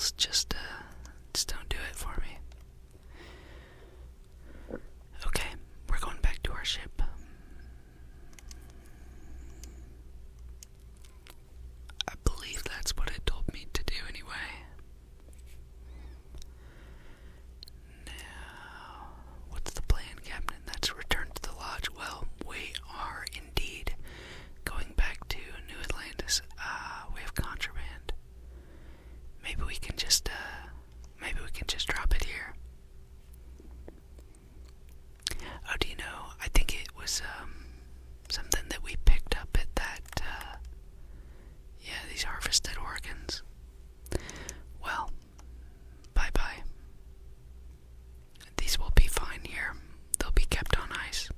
vehicles just don't do it for me. Okay, we're going back to our ship. I believe that's what it told me to do anyway. Now, what's the plan, Captain? That's return to the lodge. Well, we are indeed going back to New Atlantis. We have contraband. Maybe we can just drop it here. Oh, do you know, I think it was, something that we picked up at that, these harvested organs. Well, bye-bye. These will be fine here. They'll be kept on ice.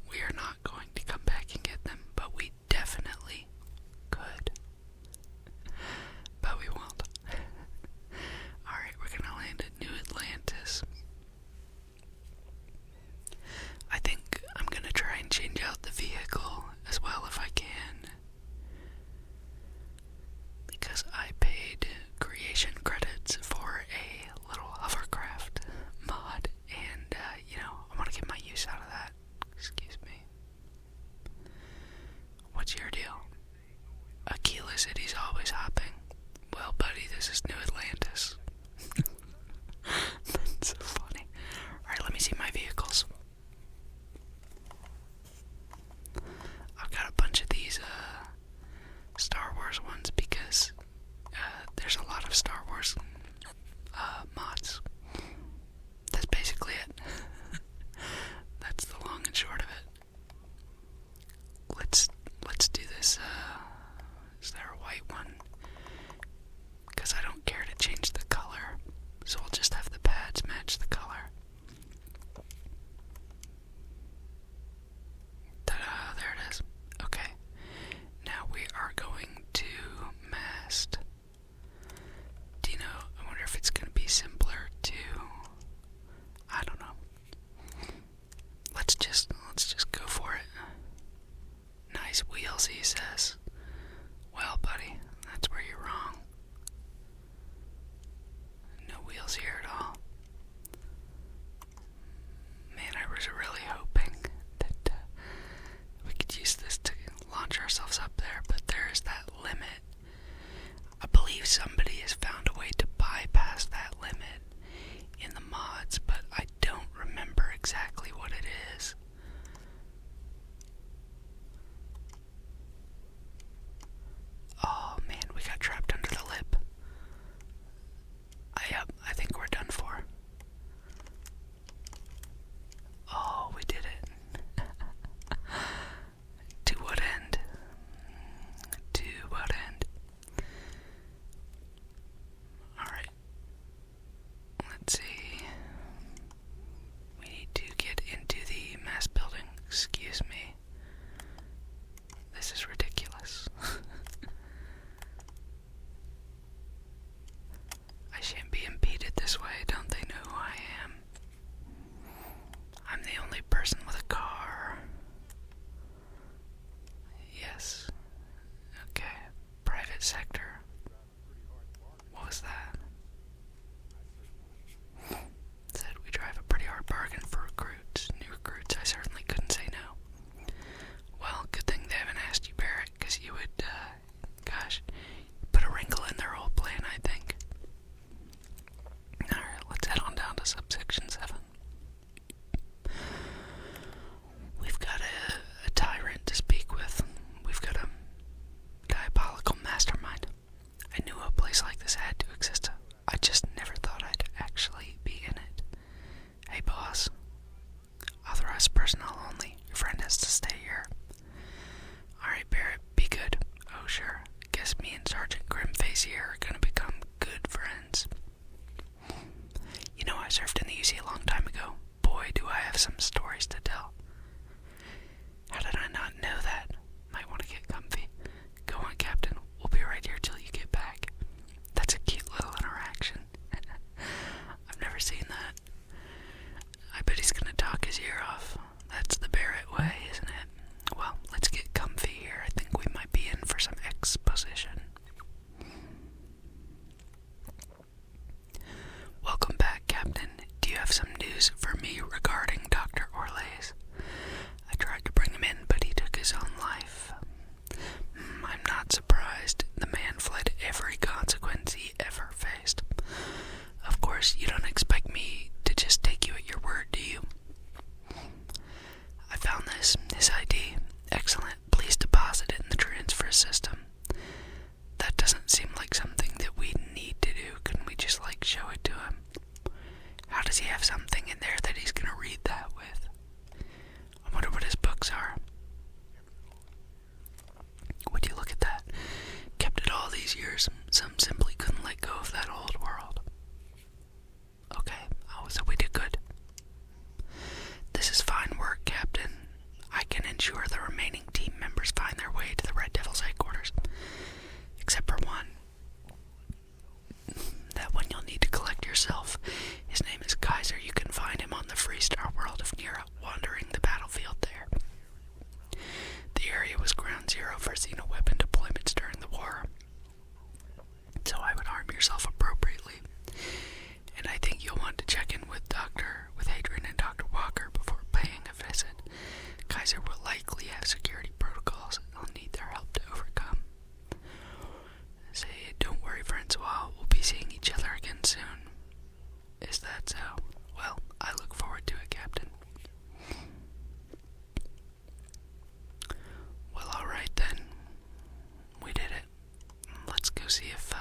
We are not going to come back and get them, but we definitely could. But we won't. Alright, we're gonna land at New Atlantis. I think I'm gonna try and change out the vehicle as well if I can, because I paid creation credits for a little hovercraft mod, and I want to get my use out of that. Excuse me. What's your deal? Aquila said he's always hopping. Well, buddy, this is New Atlantis. That's so funny. Alright, let me see my vehicles. I've got a bunch of these Star Wars ones because there's a lot of Star Wars mods. That's basically it. That's the long and short of it. Let's do this. Is there a white one? Because I don't care to change the color, so I'll just have the pads match the color. Ta-da, there it is. Okay, now we are going to mast. Do you know, I wonder if it's going to be simpler to, I don't know. Let's just go for it. Nice wheels, he says. Well, buddy, that's where you're wrong. No wheels here at all. Man, I was really hoping that we could use this to launch ourselves up there, but there is that limit. I believe somebody has found a way to bypass that limit in the mods, but I don't remember exactly what it is. Oh man, we got trapped under the lip. I think we're done for. Oh, we did it. To what end? To what end? Alright. Let's see. We need to get into the mass building. Excuse me. This is ridiculous. I shan't be impeded this way. Don't they know who I am? I'm the only person with a car. Yes. Okay. Private sector. What was that? Said we drive a pretty hard bargain for recruits. New recruits, I certainly couldn't say no. Well, good thing they haven't asked you, Barrett, because you would, put a wrinkle in their whole plan, I think. Alright, let's head on down to subsection 7. We've got a tyrant to speak with. We've got a diabolical mastermind. I knew a place like this had to exist. I just never thought I'd actually be in it. Hey, boss. Authorized personnel only. Your friend has to stay here. Alright, Barrett, be good. Oh, sure. Guess me and Sergeant Grimface here are gonna become good friends. You know, I served in the UC a long time ago. Boy, do I have some stories to tell. How did I not know that? Might want to get comfy. Go on, Captain. We'll be right here till you get back. That's a cute little interaction. I've never seen that. I bet he's gonna talk his ear off. That's the Barrett way, isn't it? Well, let's get comfy here. I think we might be in for some exposition. these years, some simply couldn't let go of that old world. Okay, so we did good. This is fine work, Captain. I can ensure the remaining team members find their way to the Red Devil's headquarters. Except for one. That one you'll need to collect yourself. His name is Kaiser. You can find him on the Freestar world of Nira, wandering the battlefield there. The area was ground zero for xeno-weapon deployments during the war. So I would arm yourself appropriately. And I think you'll want to check in with Hadrian and Dr. Walker before paying a visit. Kaiser will likely have security protocols I'll need their help to overcome. Say, don't worry, Francois. We'll be seeing each other again soon. Is that so? Well, I look forward to it, Captain. Well, alright then. We did it. Let's go see if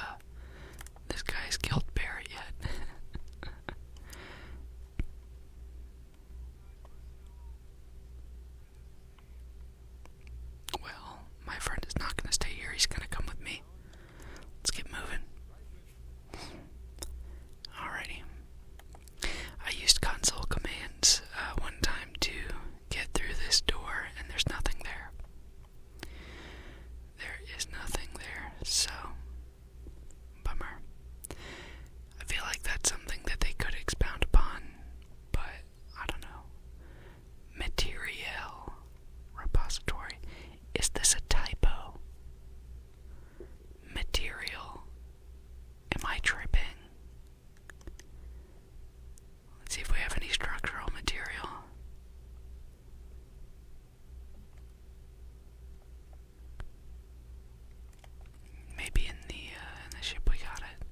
this guy's killed Barrett yet. Well, my friend is not going to stay here. He's going to come with me. Let's get moving. Alrighty. I used console commands one time to get through this door, and there's nothing there. There is nothing there, so bummer. I feel like that's something that they could expound upon, but I don't know. Material repository. Is this a typo? Material. Am I tripping? Let's see if we have any structural material. Maybe in the ship we got it.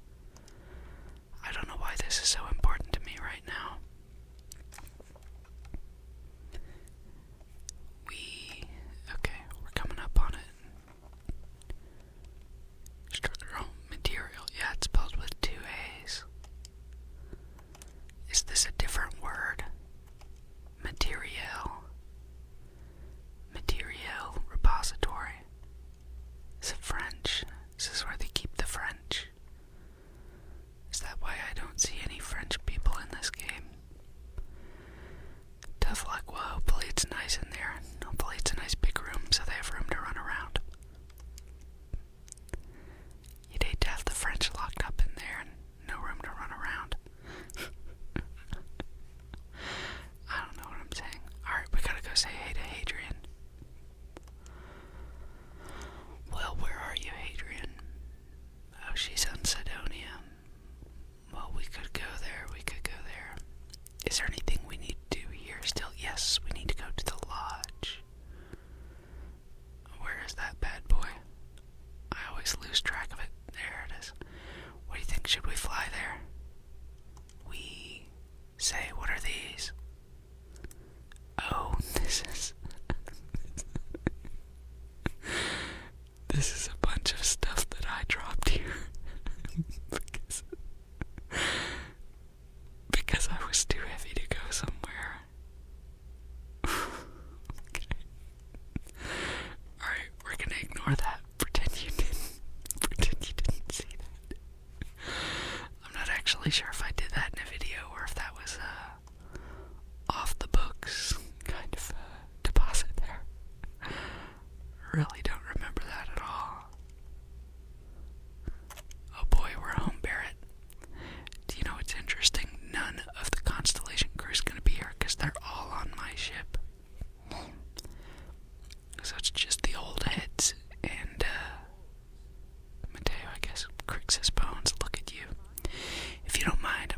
I don't know why this is so important to me right now. Okay, we're coming up on it. Structural material. Yeah, it's spelled with 2 A's. Is this a different word? Material. Material repository. Is it French? Is this where they keep the French? Is that why I don't see any French people in this game? Tough luck. Well, hopefully it's nice in there. Hopefully it's a nice big room so they have room to run around. You'd hate to have the French locked up in there and no room to run around. I don't know what I'm saying. Alright, we gotta go say hey to Hadrian. Well, where are you, Hadrian? Oh, she's on Sidonia. Well, we could go there. Is there anything we need to do here still? Yes, we need to go to the lodge. Where is that bad boy? I always lose track of it. There it is. What do you think? Should we fly there? We say, what are these? Oh, this is... This is a bunch of stuff that I dropped here. because I was too heavy to go somewhere. Okay. Alright, we're gonna ignore that. Pretend you didn't see that. I'm not actually sure if I did that in a video or if that was off the books kind of deposit there. Really don't remember that at all. Oh boy, we're home, Barrett. Do you know what's interesting? None of the Constellation crew's gonna be here because they're all on my ship. So it's just the old heads and Mateo, I guess. Crixus Bones, look at you. If you don't mind,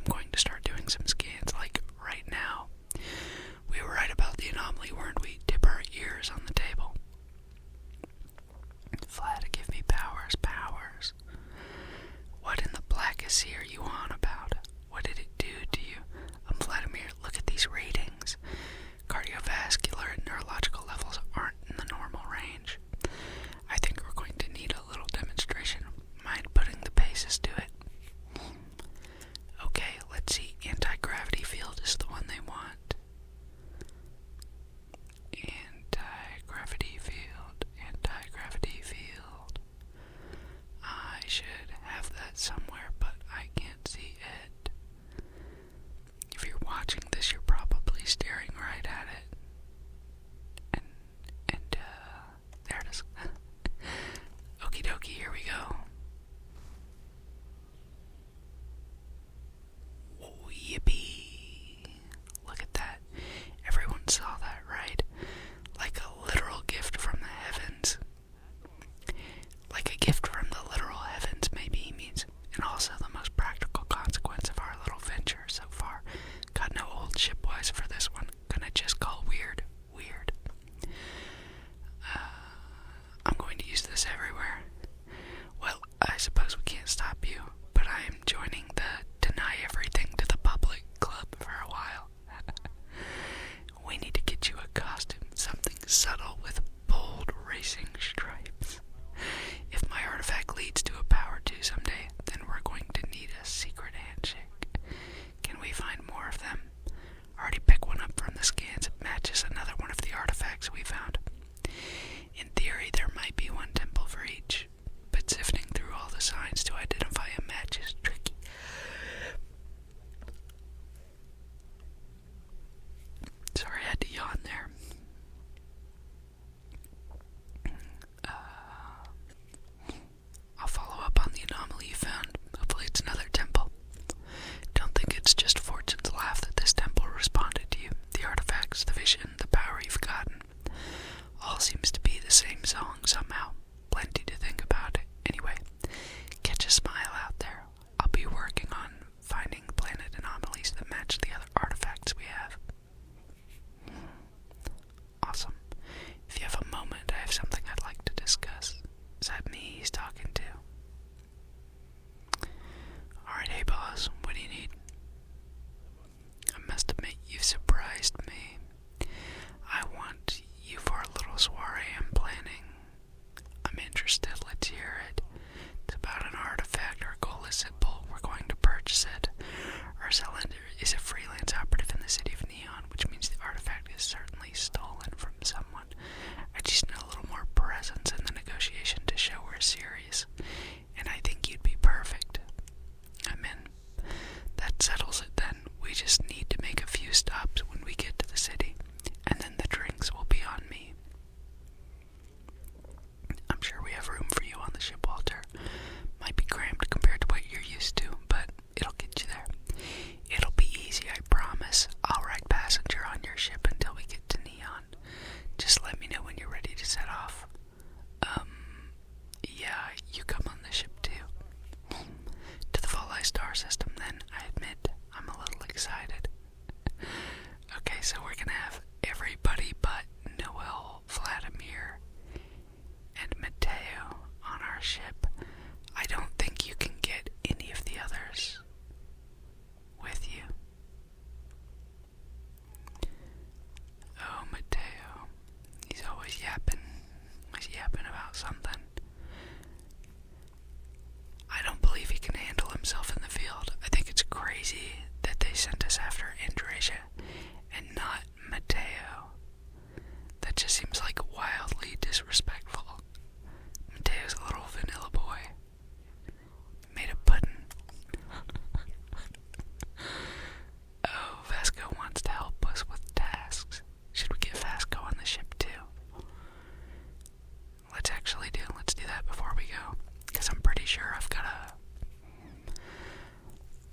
I don't think you can get any of the others with you. Oh, Mateo. He's always yapping. He's yapping about something. I don't believe he can handle himself in the field. I think it's crazy that they sent us after Andresia and not Mateo. That just seems like wildly disrespectful. Mateo's a little vanilla boy. Made of pudding. Oh, Vasco wants to help us with tasks. Should we get Vasco on the ship too? Let's do that before we go. Because I'm pretty sure I've got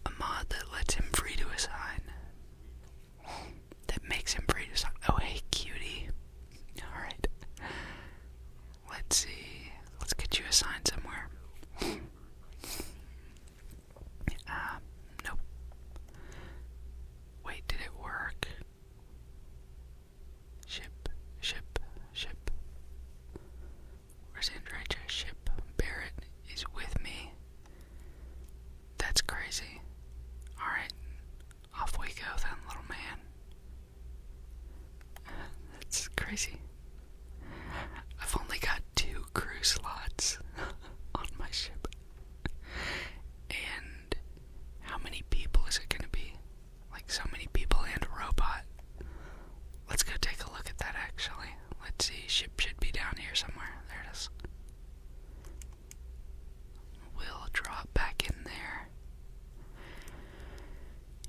a mod that lets him free to assign. That makes him free to assign. Oh, hey, cutie. Alright. Let's see. Let's get you assigned somewhere. Nope. Wait, did it work? Ship. Where's Andreja? Ship. Barrett is with me. That's crazy. Alright. Off we go then, little man. That's crazy. I've only got 2 crew slots on my ship. And how many people is it gonna be? Like so many people and a robot. Let's go take a look at that actually. Let's see, ship should be down here somewhere. There it is. We'll drop back in there.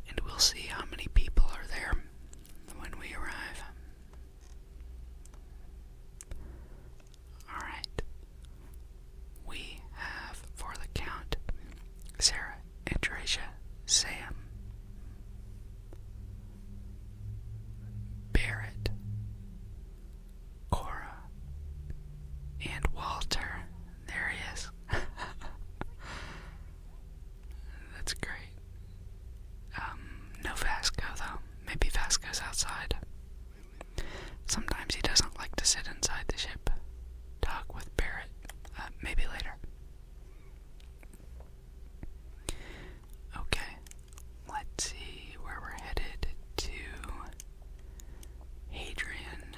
And we'll see how many people are there when we arrive. Alright. We have, for the count, Sarah, Andresia, Sam, Barrett, Cora, and Walter. There he is. That's great. No Vasco though. Maybe Vasco's outside. Sometimes he doesn't like to sit inside the ship. Talk with Barrett. Maybe later. Okay. Let's see where we're headed to. Hadrian.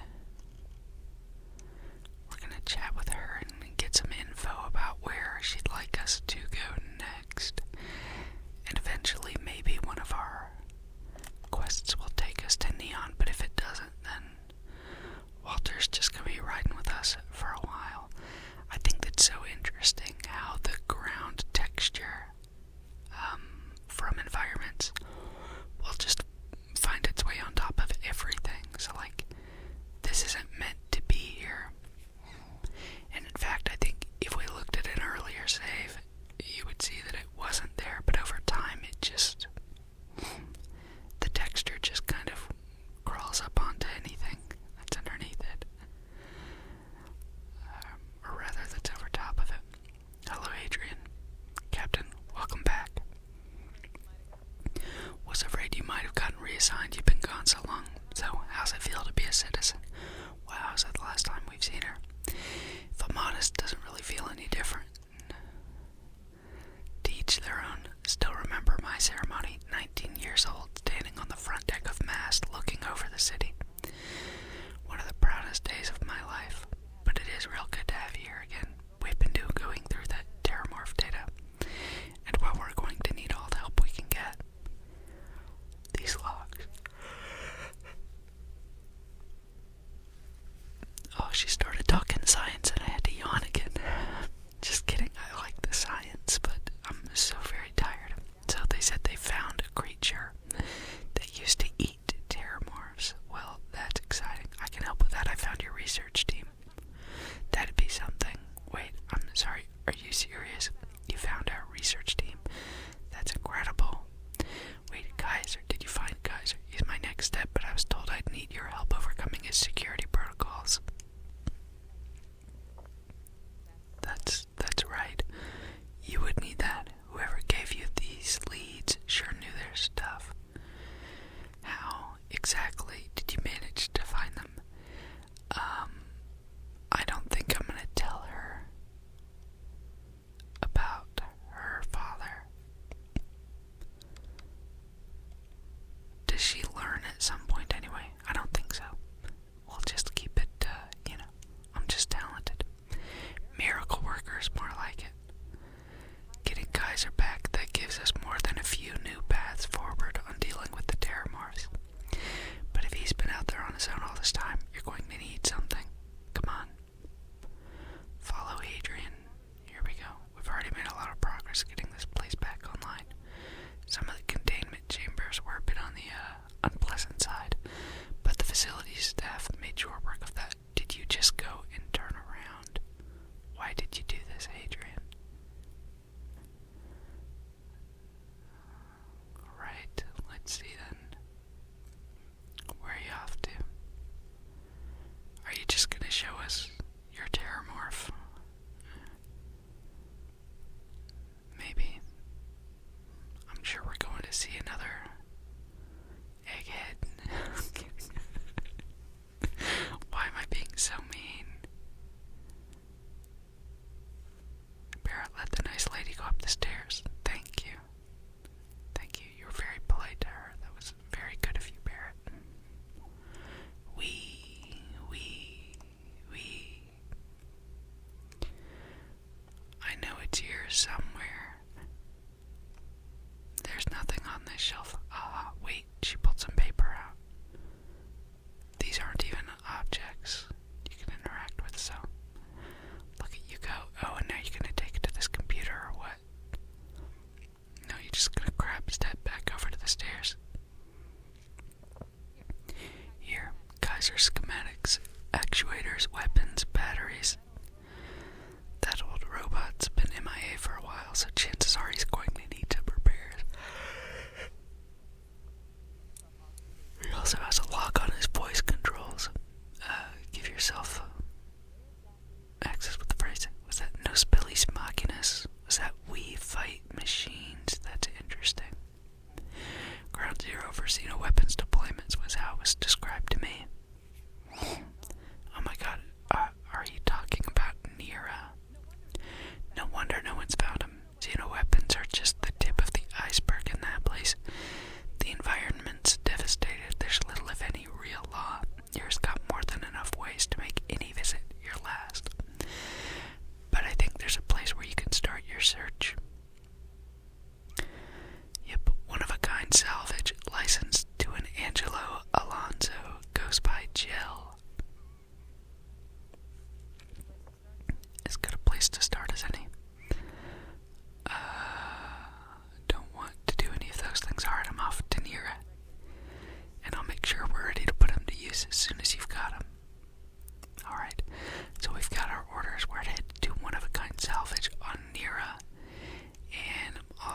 We're gonna chat with her and get some info about where she'd like us to go next. And eventually maybe one of our quests will take us to Neon, but if it doesn't, then Walter's just gonna be riding with us for a while. I think that's so interesting how the ground texture from environments will just find its way on top of everything. So like, this isn't meant to be here. And in fact, I think if we looked at an earlier save, you would see that it wasn't there, but over time it just, the texture just kind of crawls up onto anything that's underneath it. Or rather, that's over top of it. Hello, Adrian. Captain, welcome back. Was afraid you might have gotten reassigned. You've been gone so long. So, how's it feel to be a citizen? Wow, is that the last time we've seen her? If I'm honest, it doesn't really feel any different. To each their own. Still remember my ceremony, 19 years old, standing on the front deck of Mast, looking over the city. One of the proudest days of my life. But it is real good to have you here again. We've been going through that terramorph data. And while we're going to need all the help we can get, these logs. Oh, she started talking science and I had to yawn again. Just kidding, I like the science, but I'm so very tired. So they said they found a creature that used to eat terramorphs. Well, that's exciting. I can help with that. I found your research team. That'd be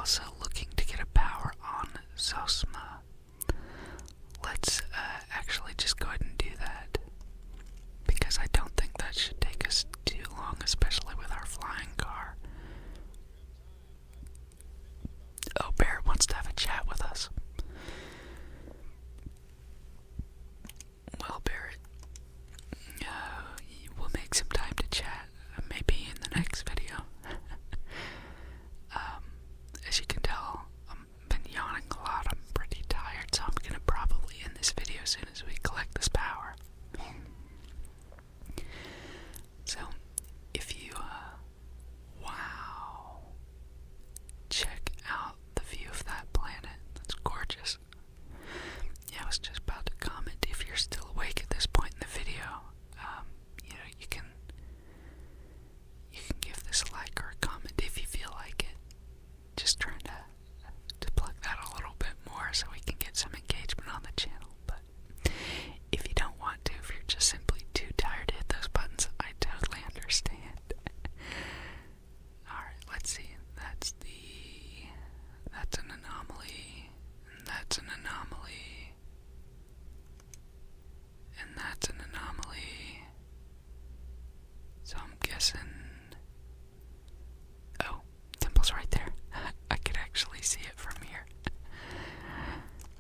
also looking to get a power on Zosma. Let's actually just go ahead and do that, because I don't think that should take us too long, especially with our flying car. Oh, Barrett wants to have a chat with us. Well, Barrett, we'll make some time to chat, maybe in the next video. As you can tell, I've been yawning a lot. I'm pretty tired, so I'm gonna probably end this video as soon as we collect this power. So, if you, wow, check out the view of that planet. That's gorgeous. Yeah, I was just about to comment, if you're still awake at this point in the video, you can give this a like or a comment if you feel like it. Just trying to plug that a little bit more so we can get some engagement on the channel. But if you don't want to, if you're just simply too tired to hit those buttons, I totally understand. Alright, let's see. That's an anomaly. And that's an anomaly. And that's an anomaly. So I'm guessing... Oh, Temple's right there. I could actually see it from here.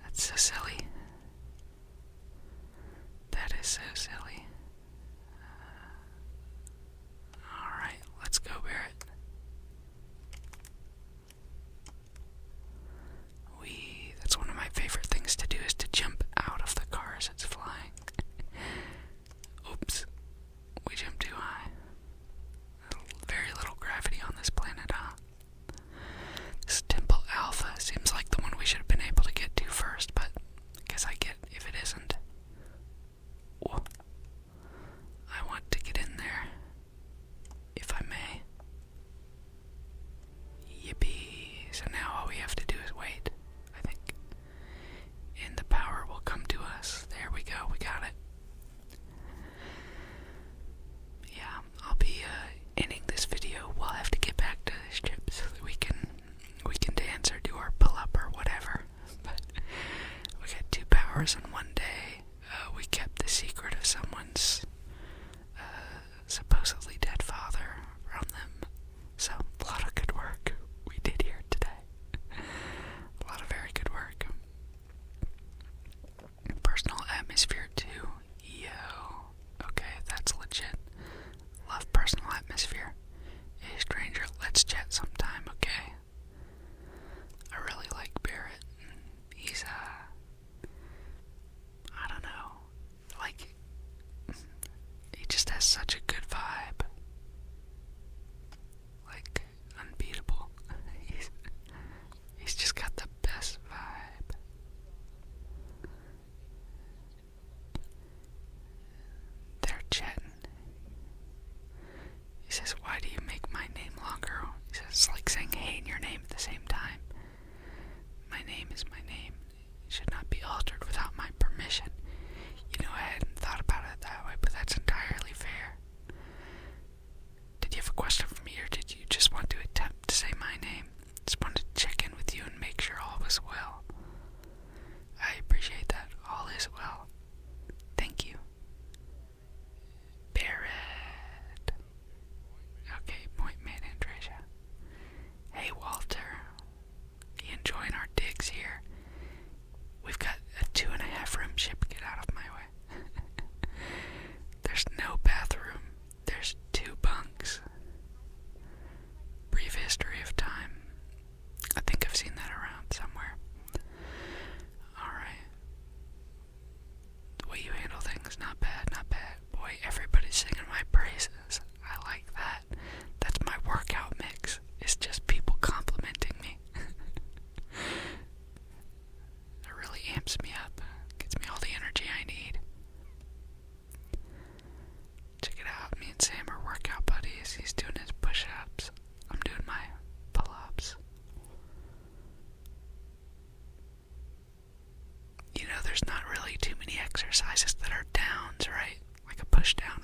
That's so silly. That is so silly. Alright, let's go, Barrett. That's one of my favorite things to do, is to jump out of the car as it's flying. Oops. We jumped too high. Very little gravity on this planet, huh? This Temple Alpha seems like the one we should have been able to get to first, but I guess I get if it isn't. Whoa. I want to get in there, if I may. Yippee. So now all we have to do is wait, I think. And the power will come to us. There we go, we got it. Yeah, I'll be ending this video. We'll have to get back to this ship so that we can dance or do our pull-up or whatever. But we got 2 powers in one day. We kept the secret of someone's supposedly dead father from them. So, a lot of good work we did here today. A lot of very good work. Personal atmosphere 2. Yo. Okay, that's legit. Love personal atmosphere. Hey, stranger, let's chat sometime, okay? I really like Barrett. He's, I don't know. Like, he just has such a good vibe. Like, unbeatable. He's just got the best vibe. They're chatting. He says, why do you make my name longer? He says, it's like saying hey and your name at the same time. My name is my name. It should not be altered without my permission. You know, I hadn't thought about it that way, but that's entirely fair. Did you have a question for me, or did you just want to attempt to say my name? Just wanted to check in with you and make sure all was well. I appreciate that. All is well. Thank you. Barrett. Okay, point made, Andresia. Hey, Walter. You enjoying our digs here? We've got a 2.5 room ship. Get out of my way. There's no bathroom. There's 2 bunks. Brief history of time. I think I've seen that around somewhere. Alright. The way you handle things, not bad, not bad. Boy, everybody's singing my praises. I like that. That's my workout mix. It's just people complimenting me. It really amps me up. Gets me all the energy I need. Check it out. Me and Sam are workout buddies. He's doing his push-ups. I'm doing my pull-ups. You know, there's not really too many exercises that are downs, right? Like a push-down